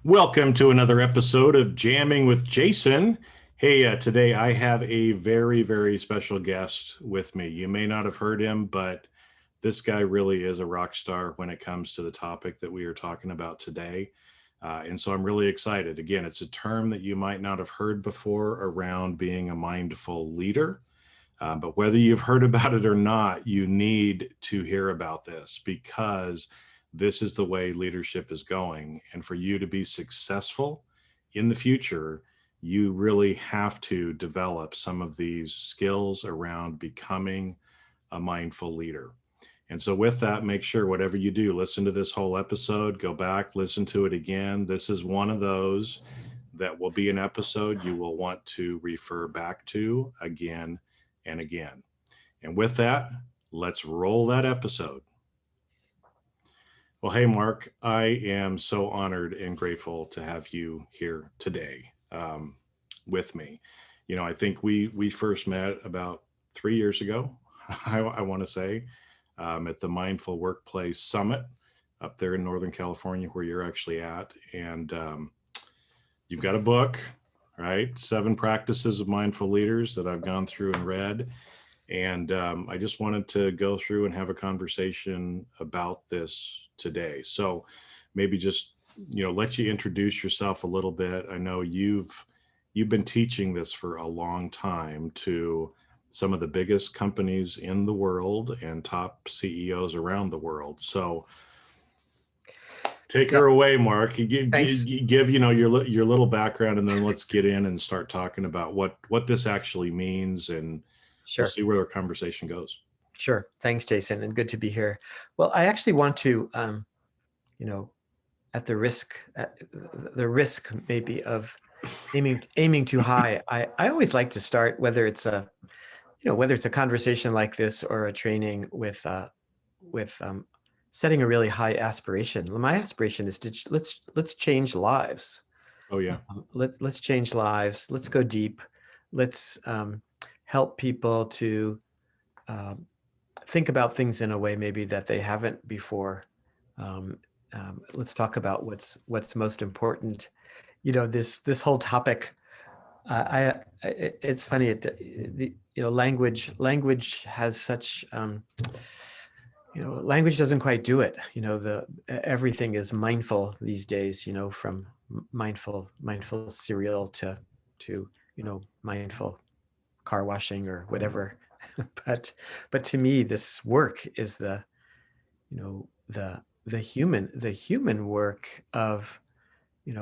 Welcome to another episode of Jamming with Jason. Hey, today I have a very, very special guest with me. You may not have heard him, but this guy really is a rock star when it comes to the topic that we are talking about today. And so I'm really excited. Again, it's a term that you might not have heard before around being a mindful leader. But whether you've heard about it or not, you need to hear about this because this is the way leadership is going. And for you to be successful in the future, you really have to develop some of these skills around becoming a mindful leader. And so with that, make sure whatever you do, listen to this whole episode, go back, listen to it again. This is one of those that will be an episode you will want to refer back to again and again. And with that, let's roll that episode. Well, hey, Marc, I am so honored and grateful to have you here today with me. I think we first met about 3 years ago, I want to say, at the Mindful Workplace Summit up there in Northern California, where you're actually at. And you've got a book, right? 7 Practices of Mindful Leaders that I've gone through and read. And I just wanted to go through and have a conversation about this today. So maybe just, let you introduce yourself a little bit. I know you've been teaching this for a long time to some of the biggest companies in the world and top CEOs around the world. So take her away, Marc. Give your little background, and then let's get in and start talking about what this actually means, and Sure. we'll see where our conversation goes. Sure. Thanks, Jason, and good to be here. Well, I actually want to, at the risk maybe of aiming too high. I always like to start, whether it's a conversation like this or a training with setting a really high aspiration. My aspiration is to let's change lives. Oh yeah. Let's change lives. Let's go deep. Let's help people to think about things in a way maybe that they haven't before. Let's talk about what's most important. This whole topic. It's funny. Language has such. Language doesn't quite do it. Everything is mindful these days. From mindful cereal to mindful car washing or whatever. but to me, this work is the human work of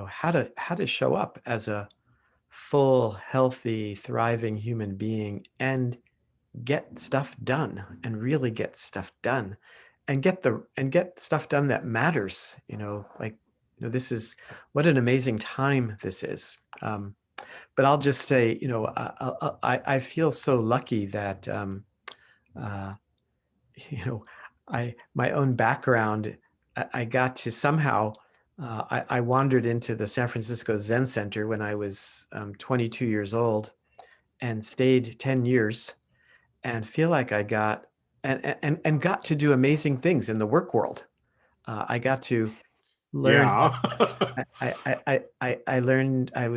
how to show up as a full, healthy, thriving human being and get stuff done, and really get stuff done, and get stuff done that matters. This is what an amazing time this is. But I'll just say, I feel so lucky that, my own background, I got to somehow, I wandered into the San Francisco Zen Center when I was 22 years old and stayed 10 years and feel like I got, and got to do amazing things in the work world. I got to learn. Yeah. I learned. I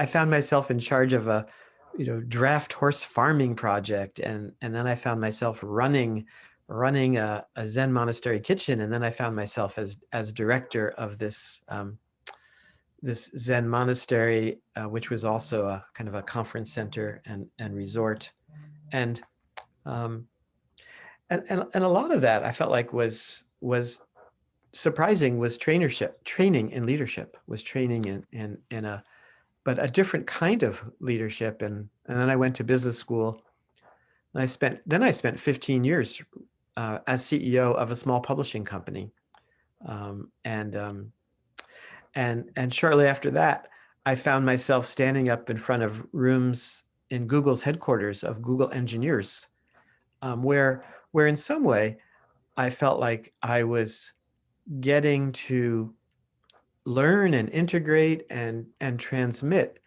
found myself in charge of a, draft horse farming project, and then I found myself running a Zen Monastery Kitchen, and then I found myself as director of this Zen monastery, which was also a kind of a conference center and resort, and a lot of that I felt like was surprising, was training in leadership, was training in a different kind of leadership. And then I went to business school, and I spent 15 years as CEO of a small publishing company. And shortly after that, I found myself standing up in front of rooms in Google's headquarters of Google engineers, where in some way I felt like I was getting to learn and integrate and transmit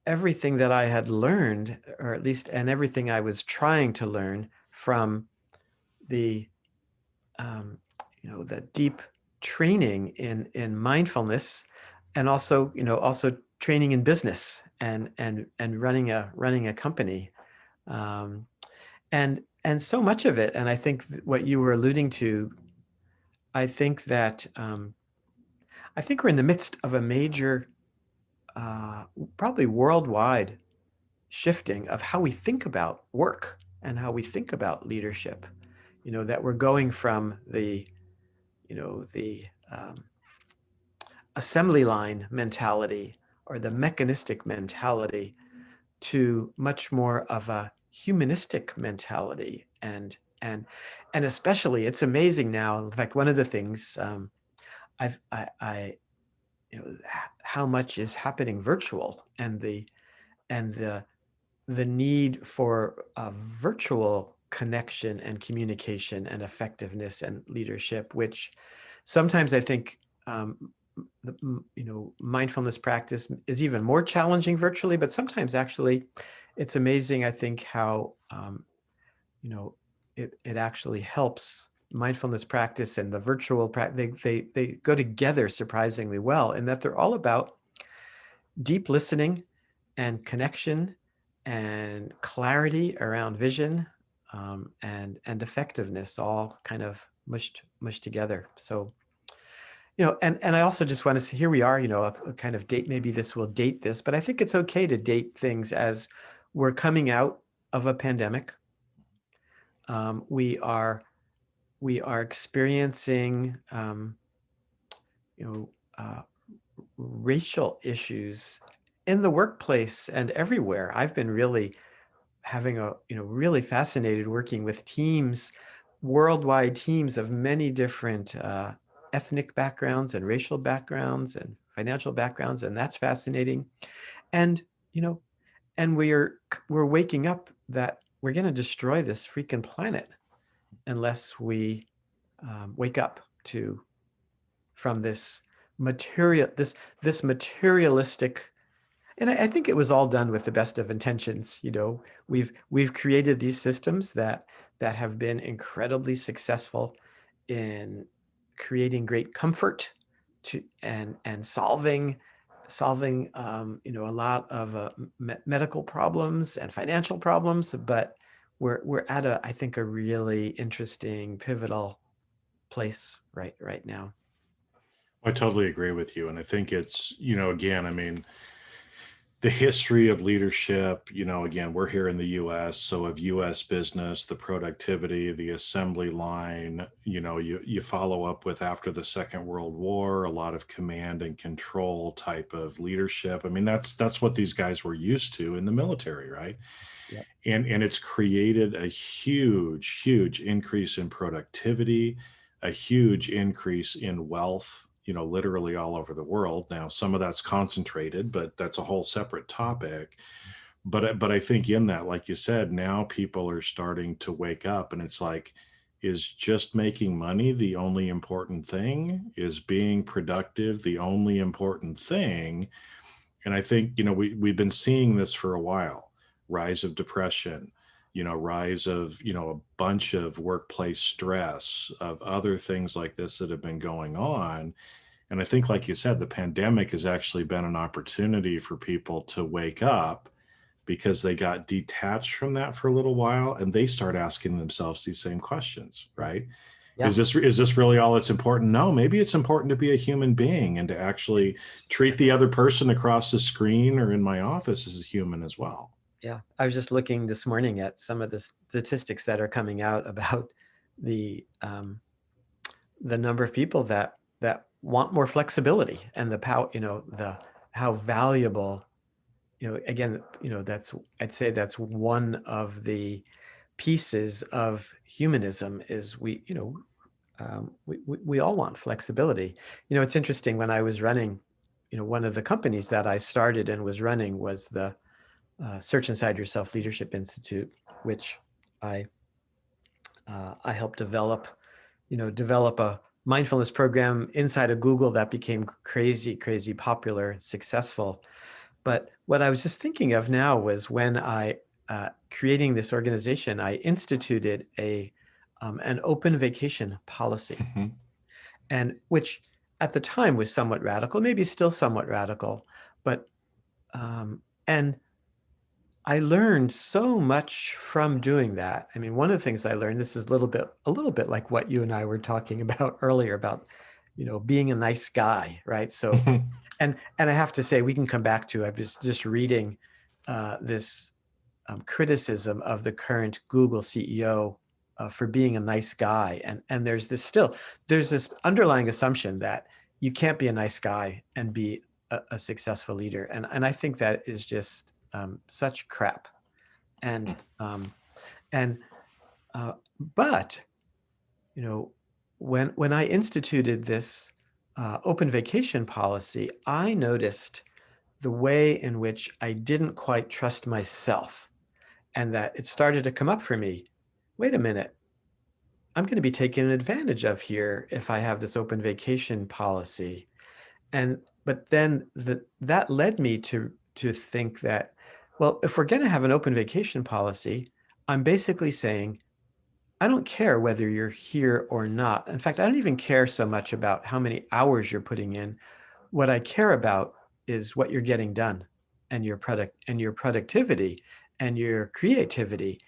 everything that I had learned, or at least, and everything I was trying to learn from the deep training in mindfulness, and also also training in business and running a company, um, and so much of it. And I think what you were alluding to, I think that I think we're in the midst of a major, probably worldwide shifting of how we think about work and how we think about leadership. That we're going from the assembly line mentality or the mechanistic mentality to much more of a humanistic mentality. And especially, it's amazing now. In fact, one of the things, I how much is happening virtual, and the need for a virtual connection and communication and effectiveness and leadership, which sometimes I think, mindfulness practice is even more challenging virtually, but sometimes actually it's amazing, I think, how, it actually helps mindfulness practice and the virtual practice. They go together surprisingly well, in that they're all about deep listening and connection and clarity around vision, and effectiveness, all kind of mushed together. So, and I also just want to say, here we are, a kind of date, maybe this will date this, but I think it's okay to date things as we're coming out of a pandemic. We are experiencing, you know, uh, racial issues in the workplace and everywhere. I've been really having really fascinated working with teams, worldwide teams of many different ethnic backgrounds and racial backgrounds and financial backgrounds, and that's fascinating. And you know, and we're waking up that we're going to destroy this freaking planet unless we wake up to from this material this materialistic. And I think it was all done with the best of intentions. We've created these systems that have been incredibly successful in creating great comfort to and solving a lot of medical problems and financial problems. But we're at I think a really interesting pivotal place right now. I totally agree with you. And I think it's, again, I mean, the history of leadership, again, we're here in the US, so of US business, the productivity, the assembly line, you follow up with after the Second World War, a lot of command and control type of leadership. I mean, that's what these guys were used to in the military, right? Yep. And it's created a huge increase in productivity, a huge increase in wealth, literally all over the world. Now, some of that's concentrated, but that's a whole separate topic. But I think in that, like you said, now people are starting to wake up, and it's like, is just making money the only important thing? Is being productive the only important thing? And I think, we've been seeing this for a while. Rise of depression, rise of, a bunch of workplace stress, of other things like this that have been going on. And I think, like you said, the pandemic has actually been an opportunity for people to wake up, because they got detached from that for a little while, and they start asking themselves these same questions, right? Yeah. Is this really all that's important? No, maybe it's important to be a human being and to actually treat the other person across the screen or in my office as a human as well. Yeah, I was just looking this morning at some of the statistics that are coming out about the number of people that want more flexibility, and the power, the how valuable, again, that's, I'd say that's one of the pieces of humanism, is we all want flexibility. It's interesting, when I was running, one of the companies that I started and was running was the Search Inside Yourself Leadership Institute, which I I helped develop a mindfulness program inside of Google that became crazy popular and successful. But what I was just thinking of now was, when I creating this organization, I instituted an open vacation policy. Mhm. and which at the time was somewhat radical, maybe still somewhat radical, but and I learned so much from doing that. I mean, one of the things I learned, this is a little bit like what you and I were talking about earlier about, being a nice guy, right? So, and I have to say, we can come back to, I was just reading this criticism of the current Google CEO for being a nice guy. And there's this underlying assumption that you can't be a nice guy and be a successful leader. And I think that is just such crap. And and uh, but you know when I instituted this open vacation policy, I noticed the way in which I didn't quite trust myself, and that it started to come up for me. Wait a minute, I'm going to be taken advantage of here if I have this open vacation policy. And but then that led me to think that, well, if we're going to have an open vacation policy, I'm basically saying I don't care whether you're here or not. In fact, I don't even care so much about how many hours you're putting in. What I care about is what you're getting done, and your productivity and your creativity.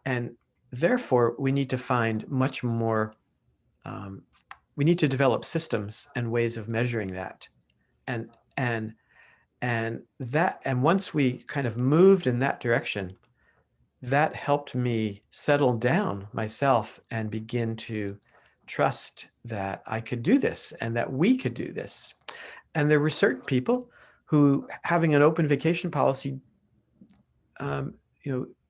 And therefore, we need to find much more, um, we need to develop systems and ways of measuring that. And and and once we kind of moved in that direction, that helped me settle down myself and begin to trust that I could do this and that we could do this. And there were certain people who, having an open vacation policy, um,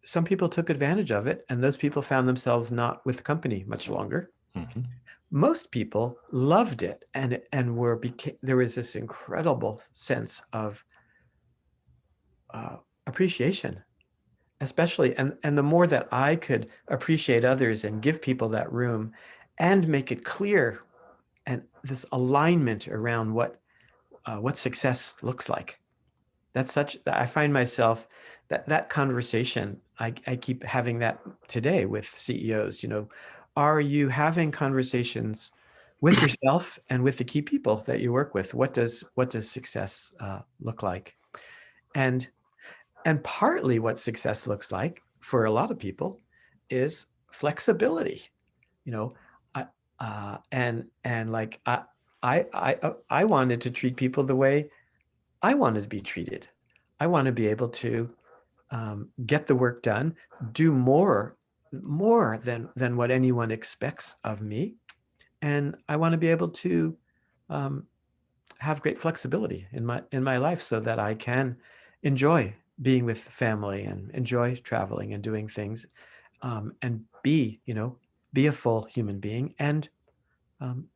some people took advantage of it, and those people found themselves not with company much longer. Mhm. Most people loved it, there was this incredible sense of appreciation, especially, and the more that I could appreciate others and give people that room and make it clear, and this alignment around what success looks like. I find myself that conversation, I keep having that today with CEOs. Are you having conversations with yourself and with the key people that you work with? What does success look like? And and partly what success looks like for a lot of people is flexibility. You know, I, and like I wanted to treat people the way I wanted to be treated. I want to be able to get the work done, do more than what anyone expects of me, and I want to be able to um, have great flexibility in my life so that I can enjoy being with family and enjoy traveling and doing things, and be a full human being. Um,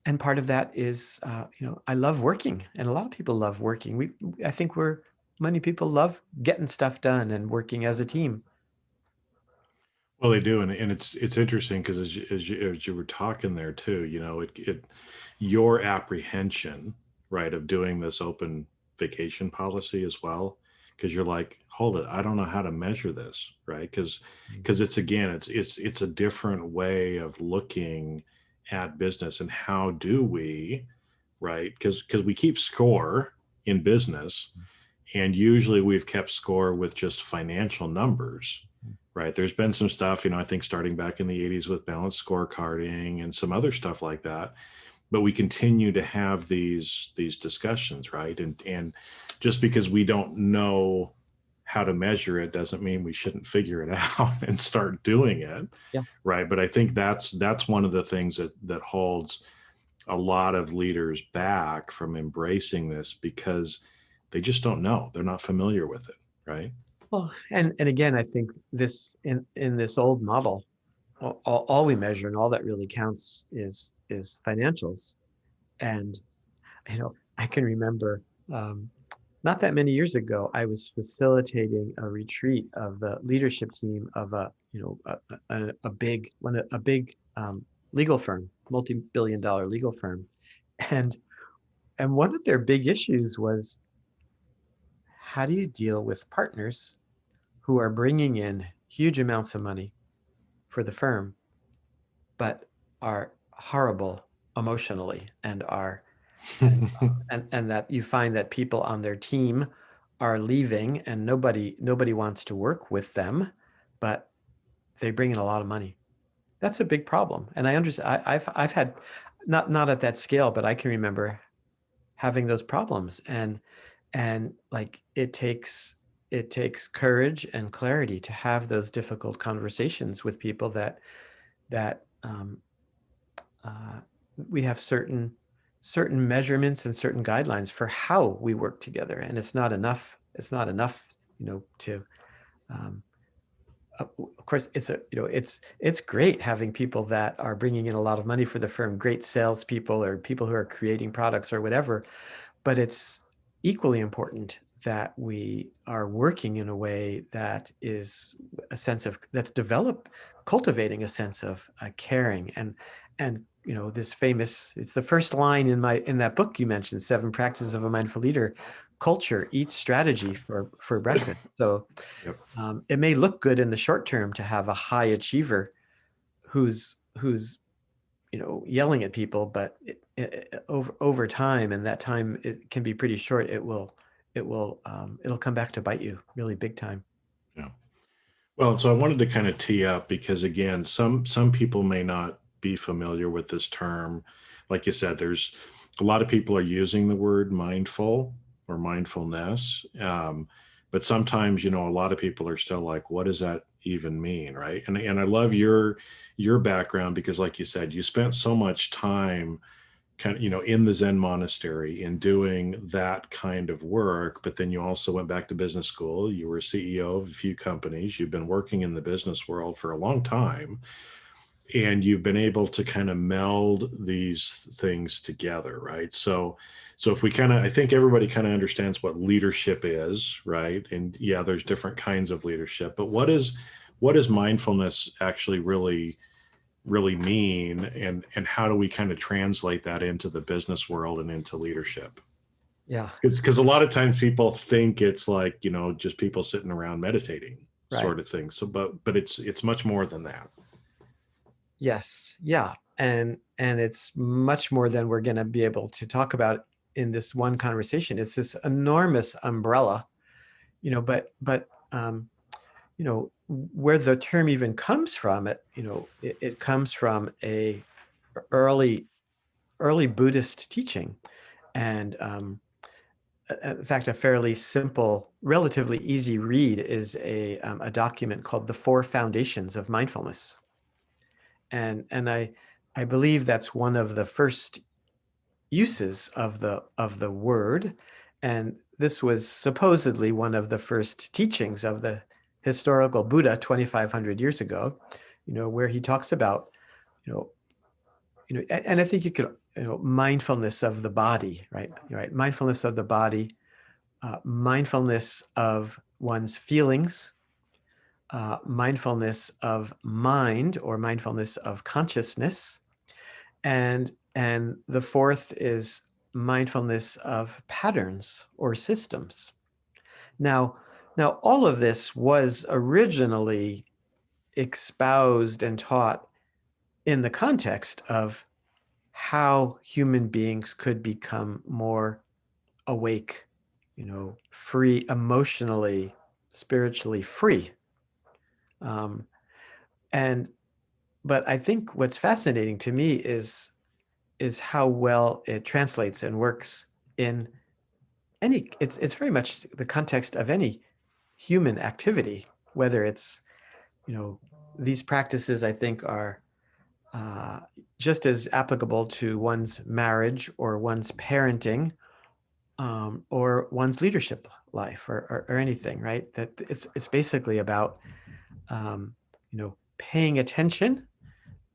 and part of that is, I love working, and a lot of people love working. I think many people love getting stuff done and working as a team. Well, they do, and it's interesting because as you were talking there too, your apprehension, right, of doing this open vacation policy as well, because you're like, hold it, I don't know how to measure this, right? Because it's again, it's a different way of looking at business and how do we, right? Because we keep score in business, and usually we've kept score with just financial numbers, right? There's been some stuff, I think starting back in the 80s with balanced scorecarding and some other stuff like that. But we continue to have these discussions, right? And just because we don't know how to measure it doesn't mean we shouldn't figure it out and start doing it, Yeah. right? But I think that's one of the things that holds a lot of leaders back from embracing this because they just don't know. They're not familiar with it, right? Well, and again, I think this in this old model, all we measure and all that really counts is financials. And I can remember, not that many years ago, I was facilitating a retreat of the leadership team of a big legal firm, multi-billion-dollar legal firm, and and one of their big issues was, how do you deal with partners who are bringing in huge amounts of money for the firm, but are horrible emotionally and that you find that people on their team are leaving and nobody wants to work with them, but they bring in a lot of money. That's a big problem. And I understand. I've had not at that scale, but I can remember having those problems. And like it takes courage and clarity to have those difficult conversations with people that uh, we have certain measurements and certain guidelines for how we work together, and it's not enough to um, of course it's great having people that are bringing in a lot of money for the firm, great salespeople or people who are creating products or whatever, but it's equally important that we are working in a way that is a sense of that's cultivating a sense of caring and this famous, it's the first line in that book you mentioned, Seven Practices of a Mindful Leader: culture eats strategy for breakfast. So Yep. it may look good in the short term to have a high achiever who's yelling at people, but over time, and that time it can be pretty short, it'll come back to bite you really big time. Yeah. Well, so I wanted to kind of tee up because again, some people may not be familiar with this term. Like you said, there's a lot of people are using the word mindful or mindfulness, but sometimes a lot of people are still like, what does that even mean, right? And I love your background because, like you said, you spent so much time kind of in the Zen monastery in doing that kind of work, but then you also went back to business school. You were CEO of a few companies. You've been working in the business world for a long time, and you've been able to kind of meld these things together, right? So if we kind of, I think everybody kind of understands what leadership is, right? And yeah, there's different kinds of leadership, but what is mindfulness actually really mean, and how do we kind of translate that into the business world and into leadership? Yeah, Because a lot of times people think it's like just people sitting around meditating right. sort of thing. So but it's much more than that. Yes, yeah, and it's much more than we're going to be able to talk about in this one conversation. It's this enormous umbrella, but where the term even comes from, it comes from a early early Buddhist teaching. And in fact, a fairly simple, relatively easy read is a document called The Four Foundations of Mindfulness. And I believe that's one of the first uses of the word. And this was supposedly one of the first teachings of the historical Buddha 2,500 years ago, where he talks about, you know, and I think you could, mindfulness of the body, right? Right. Mindfulness of the body, mindfulness of one's feelings, mindfulness of mind or mindfulness of consciousness, and the fourth is mindfulness of patterns or systems. Now, now all of this was originally espoused and taught in the context of how human beings could become more awake, free, emotionally, spiritually free. Um, and but I think what's fascinating to me is how well it translates and works in it's very much the context of any human activity, whether it's, you know, these practices I think are uh, just as applicable to one's marriage or one's parenting, or one's leadership life or anything, right? That it's basically about paying attention,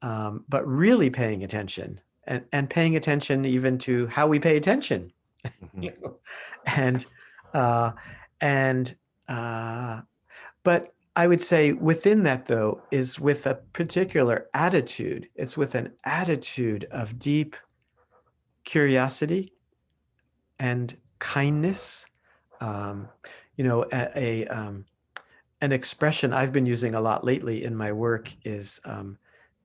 but really paying attention and paying attention even to how we pay attention. Mhm. you know? And uh, and but I would say within that though is with a particular attitude. It's with an attitude of deep curiosity and kindness. Um, an expression I've been using a lot lately in my work is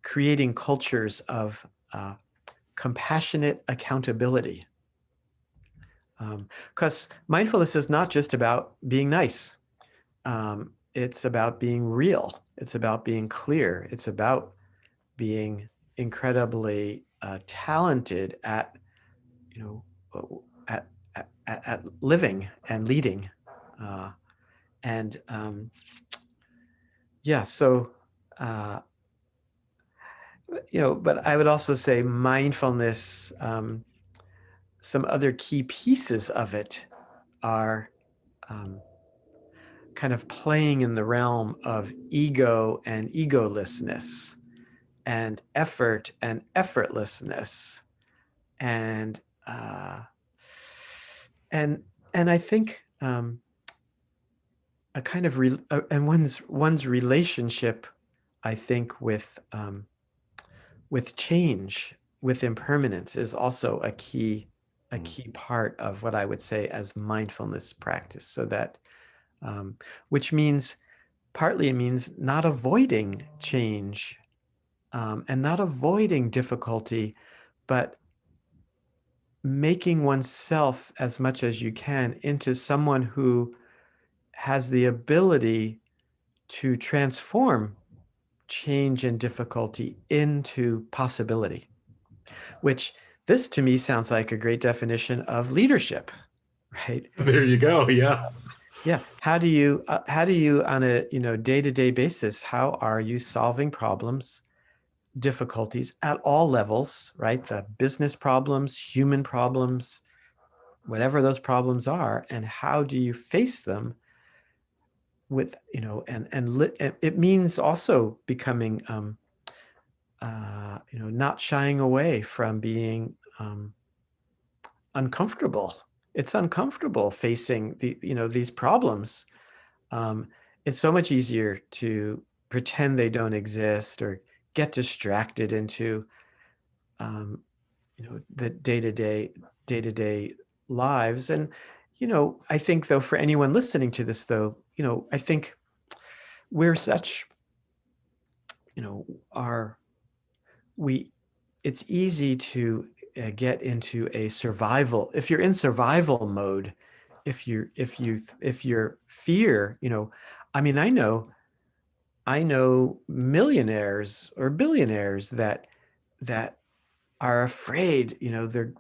creating cultures of compassionate accountability. Because mindfulness is not just about being nice. It's about being real. It's about being clear. It's about being incredibly talented at, at, at living and leading. And yeah, so, but I would also say mindfulness, some other key pieces of it are kind of playing in the realm of ego and egolessness, and effort and effortlessness, and and I think a kind of and one's relationship, I think, with change, with impermanence, is also a key part of what I would say as mindfulness practice. So that, which means, partly it means not avoiding change, and not avoiding difficulty, but making oneself as much as you can into someone who has the ability to transform change and difficulty into possibility, which, this to me sounds like a great definition of leadership, right? There you go. Yeah. Yeah. How do you on a, day-to-day basis, how are you solving problems, difficulties at all levels, right? The business problems, human problems, whatever those problems are, and how do you face them with, it means also becoming, not shying away from being uncomfortable. It's uncomfortable facing these problems. It's so much easier to pretend they don't exist, or get distracted into the day-to-day lives. And I think, though, for anyone listening to this, though, I think we're such, it's easy to get into a survival. If you're in survival mode, if you're fear, I mean, I know millionaires or billionaires that are afraid,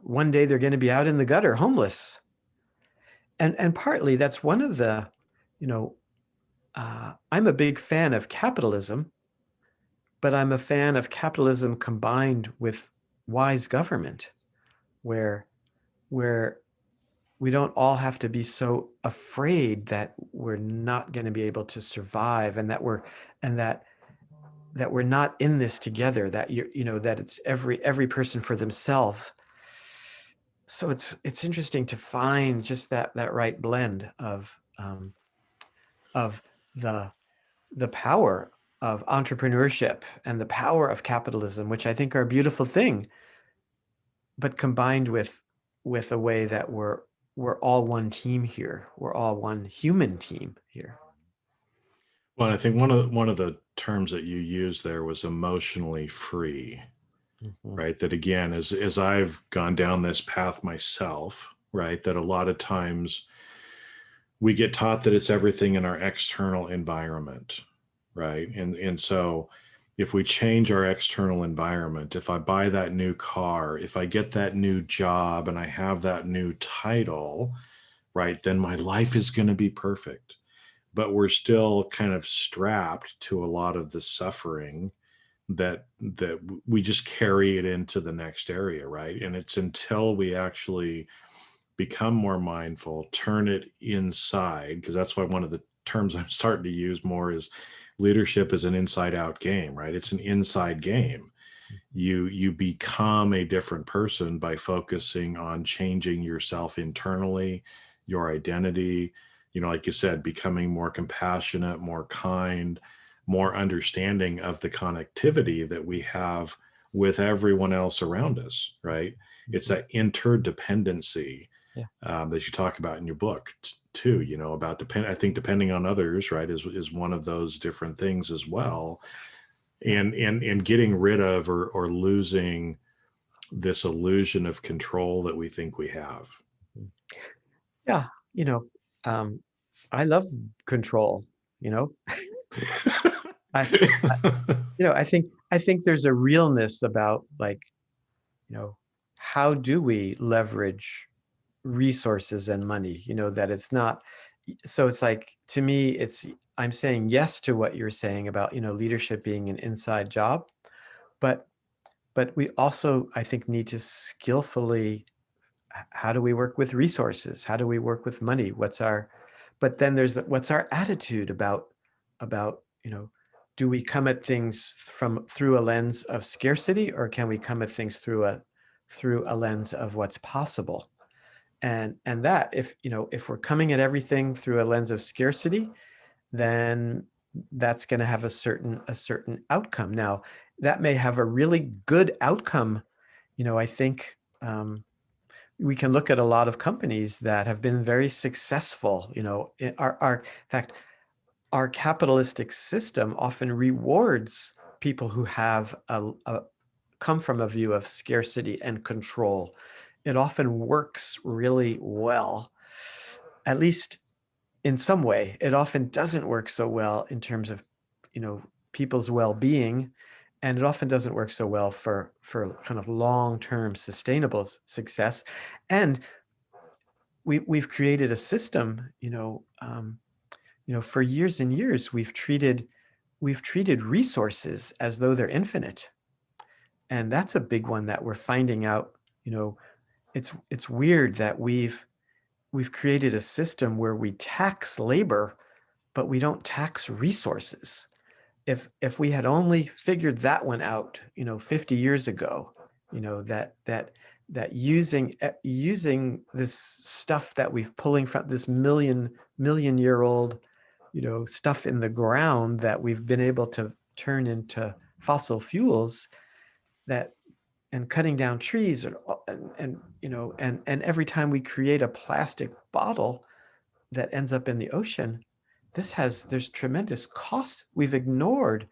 one day they're going to be out in the gutter, homeless. And partly that's one of the, I'm a big fan of capitalism, but I'm a fan of capitalism combined with wise government, where we don't all have to be so afraid that we're not going to be able to survive, and that we're not in this together, that that it's every person for themselves. So it's interesting to find just that right blend of the power of entrepreneurship and the power of capitalism, which I think are a beautiful thing, but combined with a way that we're all one team here. We're all one human team here. Well, I think one of the terms that you used there was emotionally free, Mm-hmm. right? That, again, as I've gone down this path myself, right, that a lot of times we get taught that it's everything in our external environment, right? And so if we change our external environment, if I buy that new car, if I get that new job and I have that new title, right, then my life is going to be perfect. But we're still kind of strapped to a lot of the suffering that we just carry it into the next area, right? And it's until we actually become more mindful, turn it inside, because that's why one of the terms I'm starting to use more is leadership is an inside out game, right? It's an inside game. You become a different person by focusing on changing yourself internally, your identity, like you said, becoming more compassionate, more kind, more understanding of the connectivity that we have with everyone else around us, right? It's that interdependency that you talk about in your book too, about I think depending on others, right, is one of those different things as well. And getting rid of or losing this illusion of control that we think we have. Yeah, you know, um, I love control, you know. I, I I think there's a realness about, like, you know, how do we leverage resources and money, that it's not, so it's like, to me, I'm saying yes to what you're saying about, leadership being an inside job, but we also, I think, need to skillfully, how do we work with resources? How do we work with money? But then there's what's our attitude about, do we come at things through a lens of scarcity, or can we come at things through a lens of what's possible? And that, if we're coming at everything through a lens of scarcity, then that's going to have a certain outcome. Now, that may have a really good outcome. I think, we can look at a lot of companies that have been very successful. In fact, our capitalistic system often rewards people who have come from a view of scarcity and control. It often works really well, at least in some way. It often doesn't work so well in terms of, people's well-being, and it often doesn't work so well for kind of long-term sustainable success. And we've created a system, for years and years, we've treated resources as though they're infinite. And that's a big one that we're finding out. It's weird that we've created a system where we tax labor, but we don't tax resources. If we had only figured that one out, 50 years ago, that using this stuff that we've pulling from this million year old, stuff in the ground that we've been able to turn into fossil fuels, that and cutting down trees, and every time we create a plastic bottle that ends up in the ocean, there's tremendous costs. We've ignored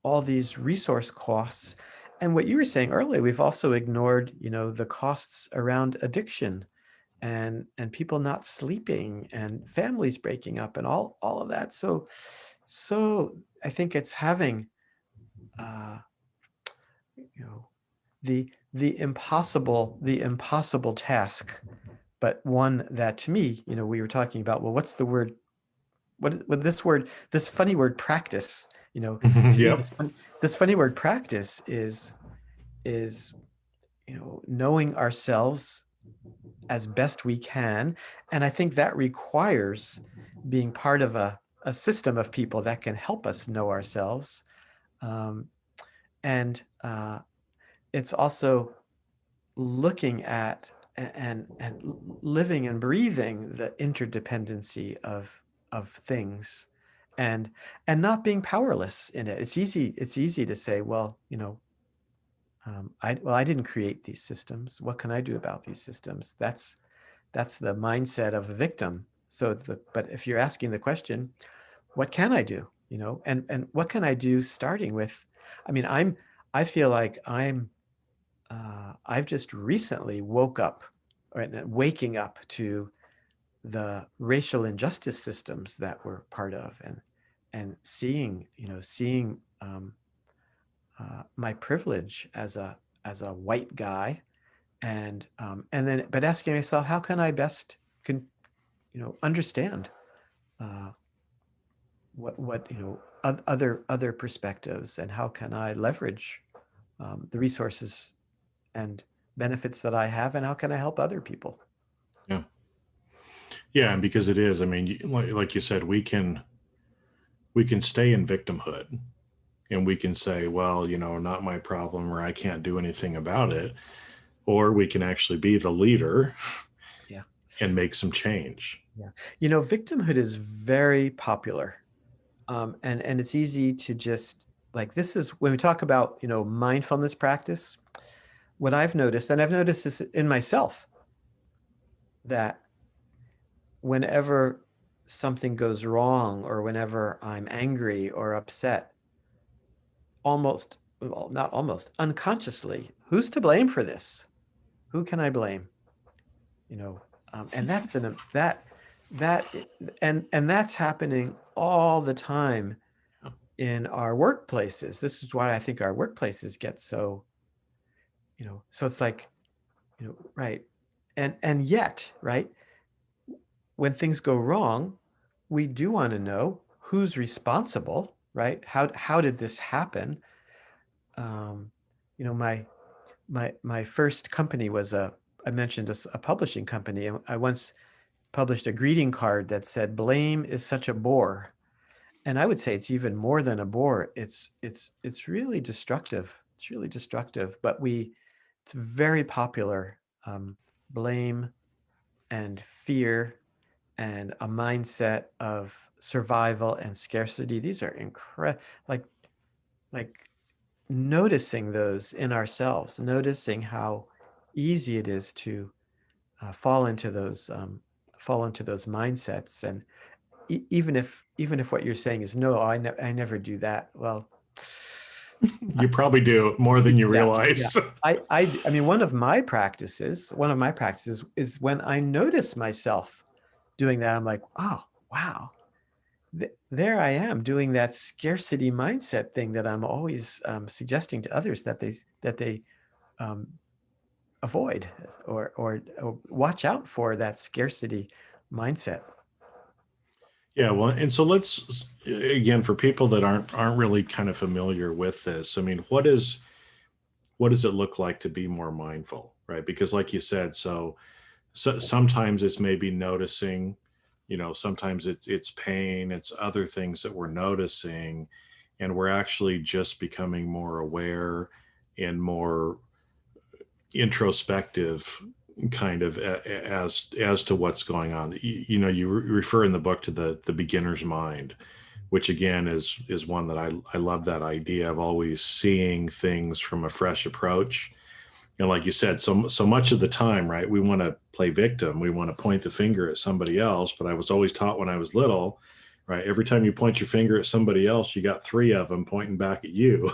all these resource costs. And what you were saying earlier, we've also ignored, the costs around addiction, and people not sleeping, and families breaking up, and all of that. So I think it's having, uh, you know, the impossible task, but one that, to me, we were talking about, well, what's the word? What this funny word practice, to me, Yep. this funny word practice is knowing ourselves as best we can. And I think that requires being part of a system of people that can help us know ourselves. Um, and it's also looking at and living and breathing the interdependency of things, and not being powerless in it. It's easy to say, well, I didn't create these systems. What can I do about these systems? That's the mindset of a victim. But if you're asking the question, what can I do? And what can I do, starting with, I mean, I feel like I've just recently waking up to the racial injustice systems that we're part of, and seeing my privilege as a white guy, and then but asking myself, how can I best understand uh, what other perspectives, and how can I leverage the resources and benefits that I have, and how can I help other people? Yeah. Yeah. And because it is, I mean, like you said, we can stay in victimhood, and we can say, well, not my problem, or I can't do anything about it. Or we can actually be the leader Yeah. and make some change. Yeah. Victimhood is very popular. And it's easy to just, like, this is when we talk about, mindfulness practice. What I've noticed, and I've noticed this in myself, that whenever something goes wrong, or whenever I'm angry or upset, almost well, not almost, unconsciously, who's to blame for this? Who can I blame? You know, and that and that's happening all the time in our workplaces. This is why I think our workplaces get so, so it's like, right. And yet, right, when things go wrong, we do want to know who's responsible, right? How did this happen? Um, my first company was I mentioned a publishing company, and I once published a greeting card that said, "Blame is such a bore." And I would say it's even more than a bore. It's really destructive. It's really destructive. But it's very popular. Blame and fear and a mindset of survival and scarcity. These are incredible. Like noticing those in ourselves, noticing how easy it is to fall into those mindsets. And even if what you're saying is no, I never do that. Well, You probably do more than you yeah, yeah. realize. I mean, one of my practices is when I notice myself doing that, I'm like, oh, wow, there I am doing that scarcity mindset thing that I'm always suggesting to others that they um, avoid or watch out for that scarcity mindset. Yeah, well, and so let's again for people that aren't really kind of familiar with this. I mean, what does it look like to be more mindful, right? Because like you said, so sometimes it's maybe noticing, sometimes it's pain, it's other things that we're noticing, and we're actually just becoming more aware and more introspective kind of as to what's going on. You refer in the book to the beginner's mind, which again is one that I love, that idea of always seeing things from a fresh approach. And like you said, so much of the time, right, we want to play victim, we want to point the finger at somebody else. But I was always taught when I was little, right, every time you point your finger at somebody else, you got three of them pointing back at you.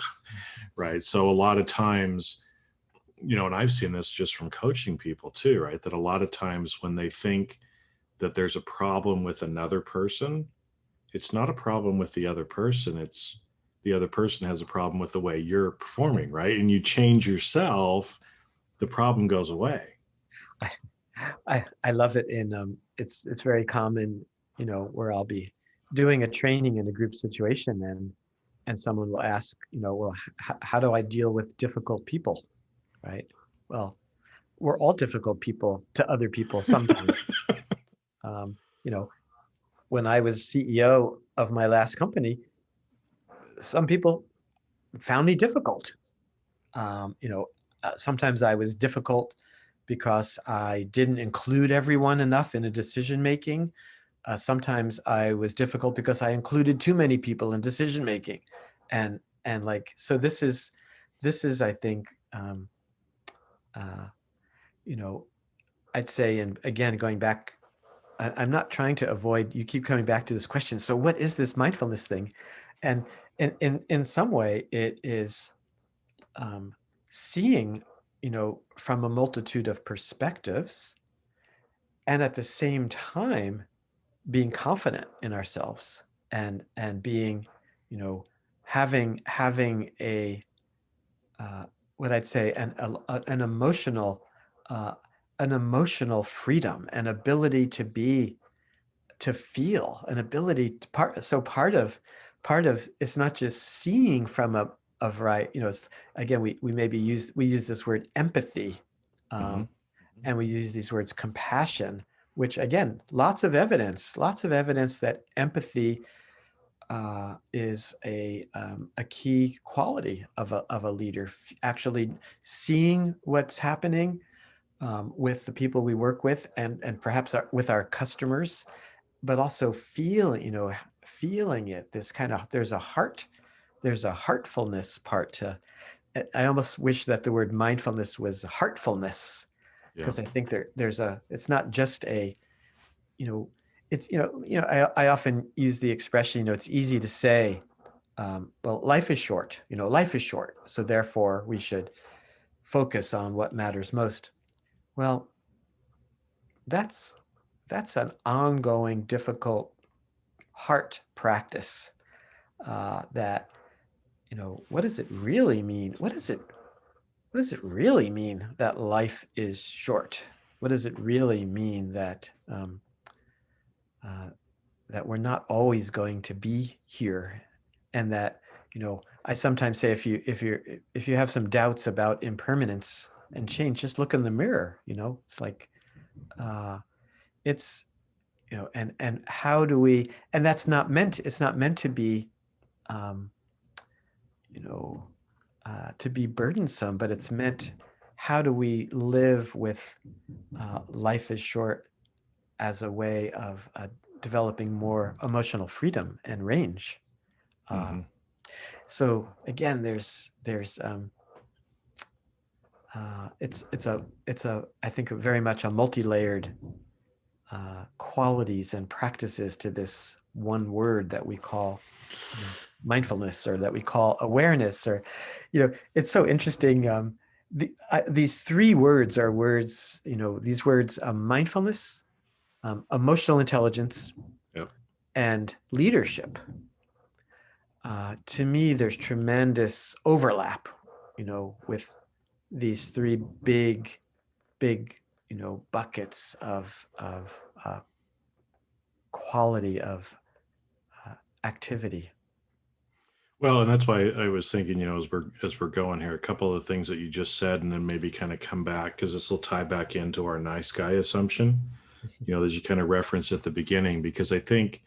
Right, so a lot of times, and I've seen this just from coaching people too, right? That a lot of times when they think that there's a problem with another person, it's not a problem with the other person. It's the other person has a problem with the way you're performing, right? And you change yourself, the problem goes away. I, I love it. It's very common, where I'll be doing a training in a group situation, and someone will ask, well, how do I deal with difficult people, right? Well, we're all difficult people to other people sometimes. Um, you know, when I was CEO of my last company, some people found me difficult. Um, you know, Sometimes I was difficult because I didn't include everyone enough in a decision making. Sometimes I was difficult because I included too many people in decision making, and like so. This is I think uh, you know I'd say, and again going back, I'm not trying to avoid. You keep coming back to this question. So what is this mindfulness thing? And in some way, it is um, seeing, from a multitude of perspectives, and at the same time being confident in ourselves, and being, you know, having a what I'd say an emotional uh, an emotional freedom, an ability to feel, an ability to part of it's not just seeing from a variety, it's, again, we use this word empathy, Mhm. um, and we use these words compassion, which again, lots of evidence that empathy is a key quality of a leader, actually seeing what's happening with the people we work with, and perhaps with our customers, but also feeling it. This kind of there's a heartfulness part to. I almost wish that the word mindfulness was heartfulness, Yeah. because I think it's not just a, you know, it's, I often use the expression, it's easy to say, well, life is short. Life is short, so therefore we should focus on what matters most. Well, that's that's an ongoing, difficult heart practice. That what does it really mean? What does it really mean that life is short? What does it really mean uh, that we're not always going to be here, and that I sometimes say, if you have some doubts about impermanence and change, just look in the mirror. It's like uh, it's and how do we? And it's not meant to be um, you know to be burdensome, but it's meant, how do we live with life is short as a way of developing more emotional freedom and range. Uh, Hmm. so again, there's it's a I think very much a multi-layered qualities and practices to this one word that we call mindfulness, or that we call awareness. Or it's so interesting. These three words are words, these words, mindfulness, emotional intelligence, Yep. and leadership. To me, there's tremendous overlap, with these three big, buckets of quality of activity. Well, and that's why I was thinking, as we're going here, a couple of the things that you just said, and then maybe kind of come back, because this will tie back into our nice guy assumption, that you kind of referenced at the beginning, because I think,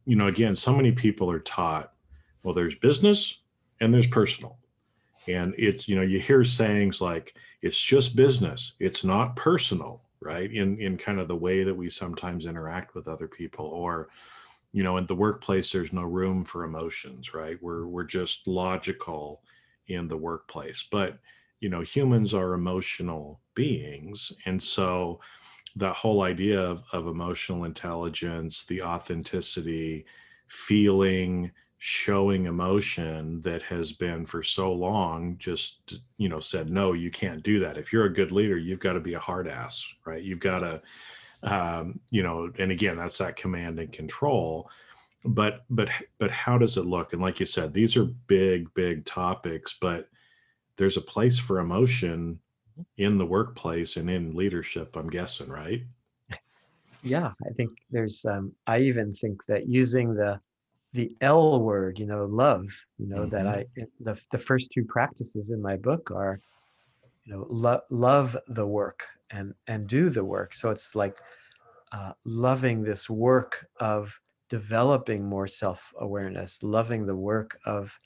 again, so many people are taught, well, there's business and there's personal. And it's, you hear sayings like, it's just business, it's not personal, right? In kind of the way that we sometimes interact with other people. Or, in the workplace, there's no room for emotions, right? We're just logical in the workplace. But, humans are emotional beings. And so that whole idea of emotional intelligence, the authenticity, feeling, showing emotion, that has been for so long just, said, no, you can't do that. If you're a good leader, you've got to be a hard ass, right? You've got to, and again, that's that command and control. But how does it look? And like you said, these are big topics, but there's a place for emotion in the workplace and in leadership, I'm guessing, right? Yeah, I think I even think that using the L word, love, that Hmm. the first two practices in my book are, love the work and do the work. So it's like loving this work of developing more self-awareness, loving the work of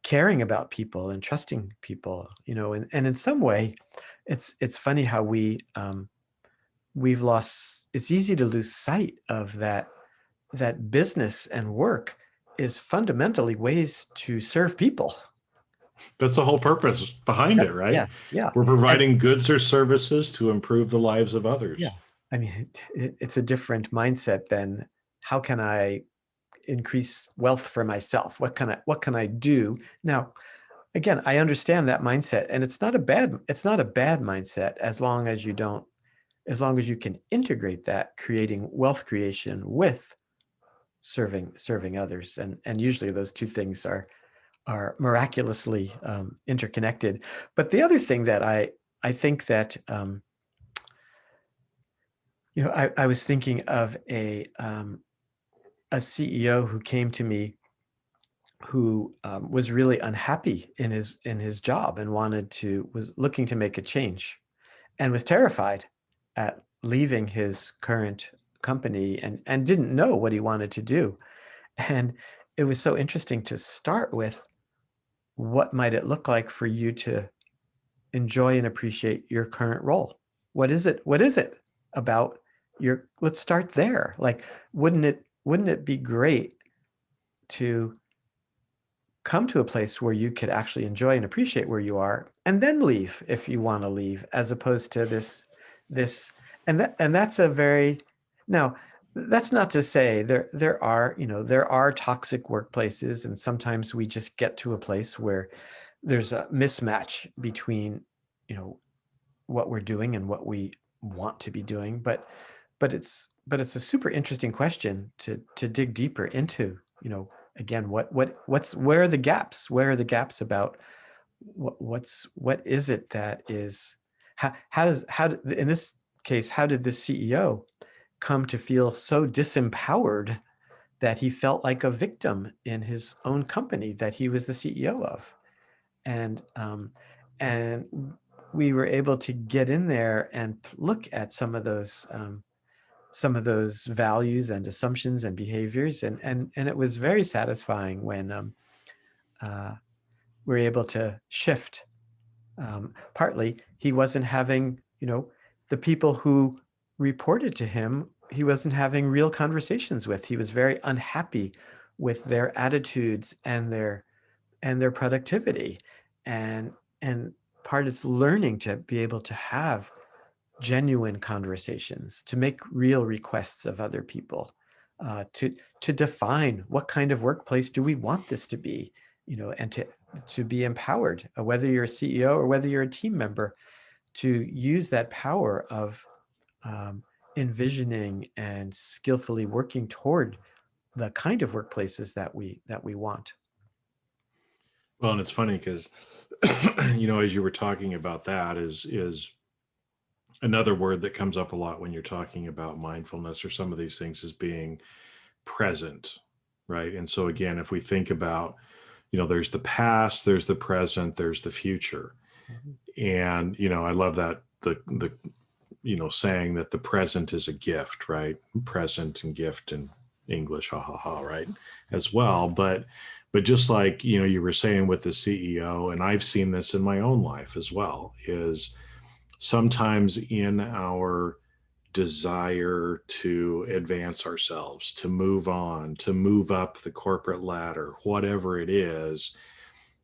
caring about people and trusting people, and in some way, it's funny how we've lost. It's easy to lose sight of that business and work is fundamentally ways to serve people. That's the whole purpose behind Yep. it, right? Yeah. Yeah. We're And providing goods or services to improve the lives of yeah, others. I mean, it's a different mindset than, how can I increase wealth for myself? What can I do? Now, again, I understand that mindset, and it's not a bad mindset, as long as you can integrate that creating wealth creation with serving others. And usually those two things are miraculously interconnected. But the other thing that I think that I was thinking of a CEO who came to me, who was really unhappy in his job, and was looking to make a change, and was terrified at leaving his current company, and didn't know what he wanted to do. And it was so interesting to start with, what might it look like for you to enjoy and appreciate your current role? What is it about let's start there. Like, wouldn't it be great to come to a place where you could actually enjoy and appreciate where you are, and then leave if you want to leave, as opposed to this. And that's a very, now, That's not to say there are, there are toxic workplaces, and sometimes we just get to a place where there's a mismatch between, you know, what we're doing and what we want to be doing. But it's a super interesting question to dig deeper into. Again, what's where are the gaps? Where are the gaps about what is it that is in this case, how did this CEO come to feel so disempowered that he felt like a victim in his own company that he was the CEO of? And we were able to get in there and look at some of those values and assumptions and behaviors, and it was very satisfying when uh, we were able to shift. Partly, he wasn't having, the people who reported to him, he wasn't having real conversations with. He was very unhappy with their attitudes and their productivity, and and part is learning to be able to have genuine conversations, to make real requests of other people, to define what kind of workplace do we want this to be, and to be empowered, whether you're a CEO or whether you're a team member, to use that power of envisioning and skillfully working toward the kind of workplaces that we want. Well, and it's funny because, as you were talking about that is another word that comes up a lot when you're talking about mindfulness or some of these things is being present, right? And so again, if we think about, there's the past, there's the present, there's the future. Mhm. And, I love that the saying that the present is a gift, right? Present and gift in English, ha ha ha, right? As well. But just like, you were saying with the CEO, and I've seen this in my own life as well, is sometimes in our desire to advance ourselves, to move on, to move up the corporate ladder, whatever it is,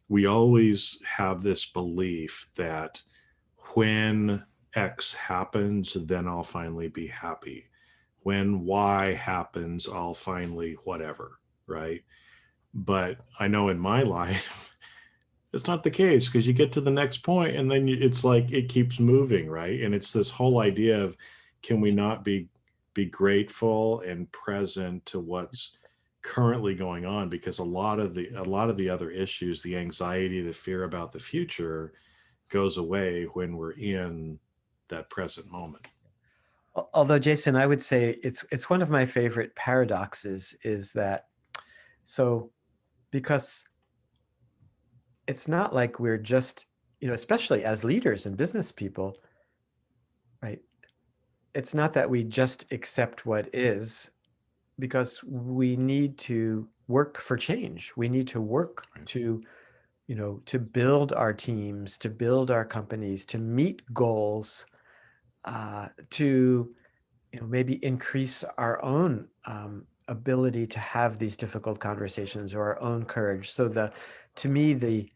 we always have this belief that when X happens, then I'll finally be happy. When Y happens, I'll finally whatever, right? But I know in my life, it's not the case because you get to the next point and then it's like it keeps moving, right? And it's this whole idea of can we not be grateful and present to what's currently going on, because a lot of the other issues, the anxiety, the fear about the future goes away when we're in that present moment. Although, Jason, I would say it's one of my favorite paradoxes is that, so because it's not like we're just, especially as leaders and business people, right? It's not that we just accept what is, because we need to work for change. We need to work Right. to build our teams, to build our companies, to meet goals, to maybe increase our own ability to have these difficult conversations, or our own courage. So to me,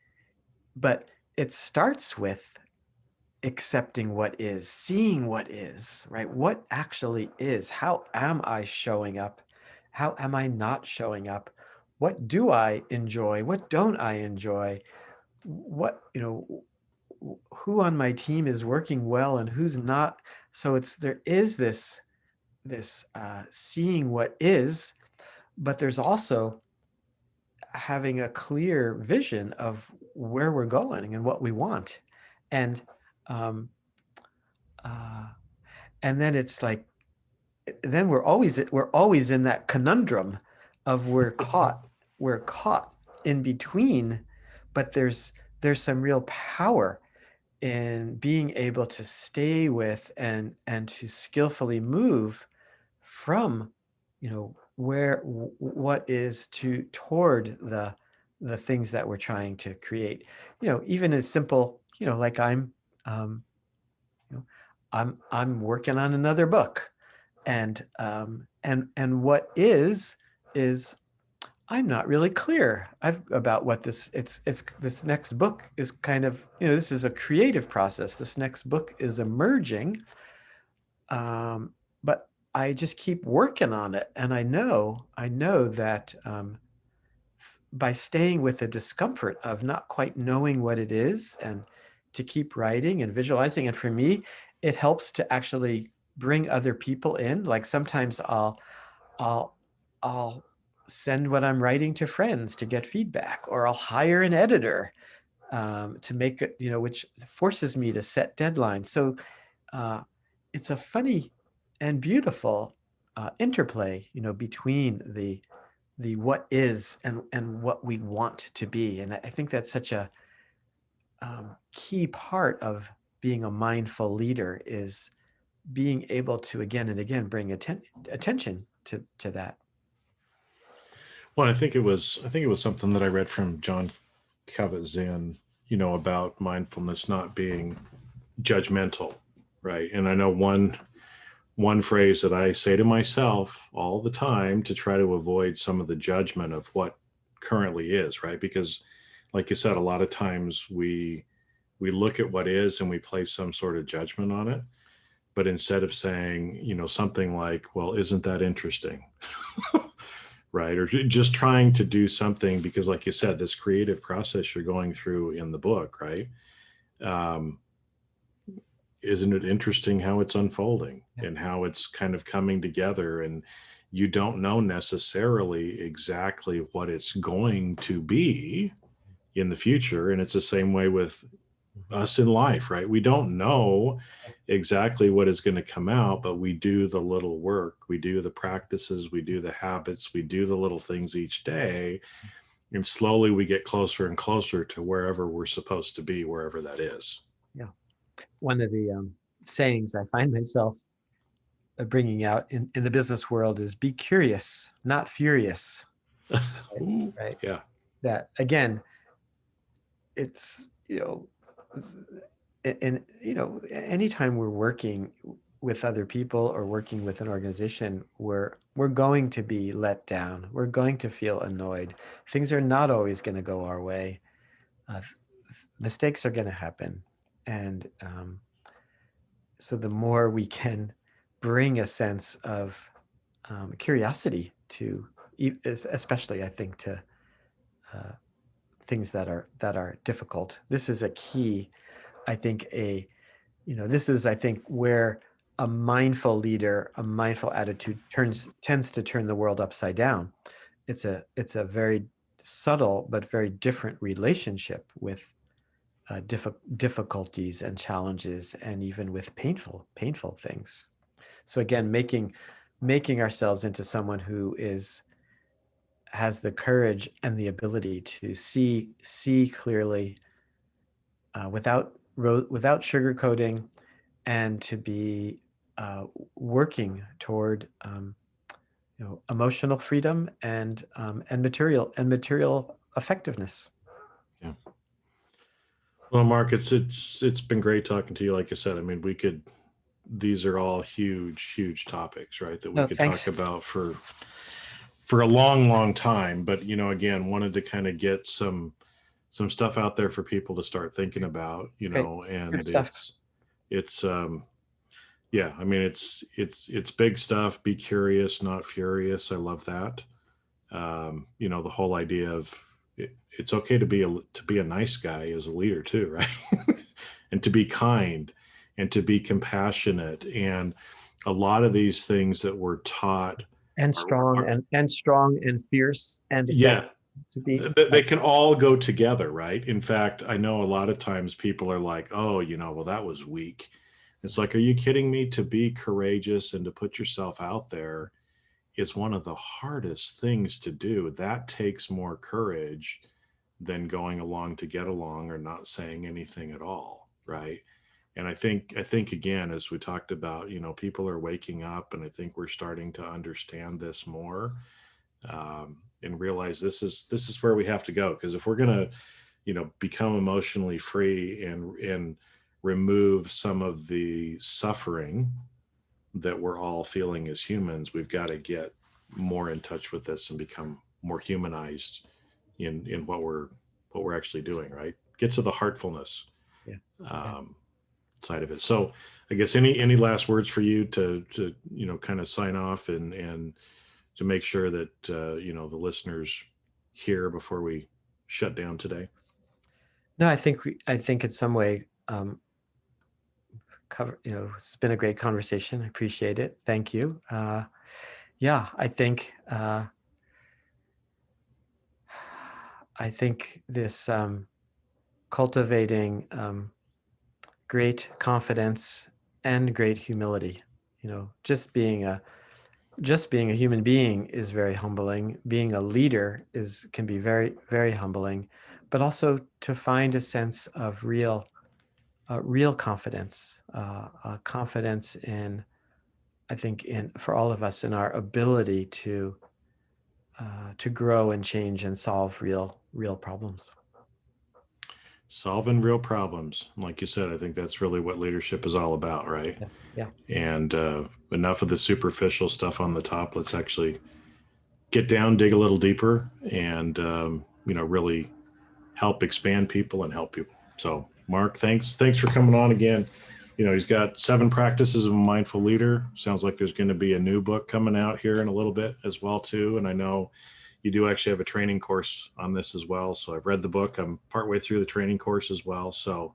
but it starts with accepting what is, seeing what is, right? What actually is? How am I showing up? How am I not showing up? What do I enjoy? What don't I enjoy? What, who on my team is working well and who's not? So there is this seeing what is, but there's also having a clear vision of where we're going and what we want. And um, uh, and then it's like, then we're always in that conundrum of we're caught in between, but there's some real power in being able to stay with and to skillfully move from, what is toward the things that we're trying to create. Even as simple, like um, I'm working on another book, and what is I'm not really clear about what it's this next book is kind of, this is a creative process. This next book is emerging, but I just keep working on it. And I know that by staying with the discomfort of not quite knowing what it is, and to keep writing and visualizing. And for me, it helps to actually bring other people in. Like sometimes I'll I'll send what I'm writing to friends to get feedback, or I'll hire an editor to make it, which forces me to set deadlines. So uh, it's a funny and beautiful interplay, between the what is and what we want to be. And I think that's such a key part of being a mindful leader, is being able to again and again bring attention to that. Well, I think it was something that I read from John Kabat-Zinn, about mindfulness not being judgmental, right? And I know one phrase that I say to myself all the time to try to avoid some of the judgment of what currently is, right? Because like you said, a lot of times we look at what is and we place some sort of judgment on it. But instead of saying, something like, well, isn't that interesting? Right? Or just trying to do something because, like you said, this creative process you're going through in the book, right? Um, isn't it interesting how it's unfolding Yeah. and how it's kind of coming together? And you don't know necessarily exactly what it's going to be in the future. And it's the same way with Mhm. us in life, right? We don't know exactly what is going to come out, but we do the little work, we do the practices, we do the habits, we do the little things each day. And slowly we get closer and closer to wherever we're supposed to be, wherever that is. Yeah. One of the sayings I find myself bringing out in the business world is be curious, not furious. Right. Ooh, Right. yeah. That again, it's, and anytime we're working with other people or working with an organization, we're going to be let down. We're going to feel annoyed. Things are not always going to go our way. Uh, Mistakes are going to happen. And so the more we can bring a sense of curiosity to, especially I think to uh, things that are difficult. This is a key. I think this is, I think, where a mindful leader, a mindful attitude tends to turn the world upside down. It's a very subtle but very different relationship with difficulties and challenges, and even with painful things. So again, making ourselves into someone who has the courage and the ability to see clearly, without sugarcoating, and to be working toward emotional freedom and material effectiveness. Yeah. Well, Mark, it's been great talking to you. Like I said, I mean, these are all huge topics, right? That we No, could talk thanks. about for a long time. But again, wanted to kind of get some stuff out there for people to start thinking about, Great, good and stuff. it's yeah, I mean it's big stuff. Be curious, not furious. I love that. The whole idea of it's okay to be a nice guy as a leader too, right? And to be kind and to be compassionate. And a lot of these things that we're taught And strong, are and strong and fierce and effective, yeah, to be they can all go together, right? In fact, I know a lot of times people are like, oh, well, that was weak. It's like, are you kidding me? To be courageous and to put yourself out there is one of the hardest things to do. That takes more courage than going along to get along or not saying anything at all, right? And I think again, as we talked about, people are waking up, and I think we're starting to understand this more, and realize this is where we have to go. Because if we're gonna, become emotionally free and remove some of the suffering that we're all feeling as humans, we've got to get more in touch with this and become more humanized in what we're actually doing, right? Get to the heartfulness. yeah, yeah. Um, side of it. So I guess any last words for you to kind of sign off and to make sure that the listeners hear before we shut down today. No, I think in some way, cover, it's been a great conversation. I appreciate it. Thank you. Yeah, I think this cultivating great confidence and great humility, just being a human being is very humbling. Being a leader can be very, very humbling, but also to find a sense of real confidence, confidence in, I think, in for all of us in our ability to grow and change and solve real problems. Solving real problems. Like you said, I think that's really what leadership is all about, right? Yeah, yeah, And enough of the superficial stuff on the top. Let's actually get down, dig a little deeper, and really help expand people and help people. So, Marc, thanks for coming on again. He's got 7 practices of a mindful leader. Sounds like there's going to be a new book coming out here in a little bit as well too. And I know you do actually have a training course on this as well. So I've read the book. I'm partway through the training course as well. So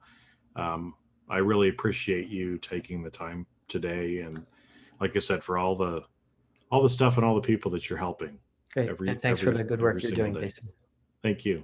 I really appreciate you taking the time today. And like I said, for all the stuff and all the people that you're helping great. every And thanks for every the good every work you're single doing, day. Jason. Thank you.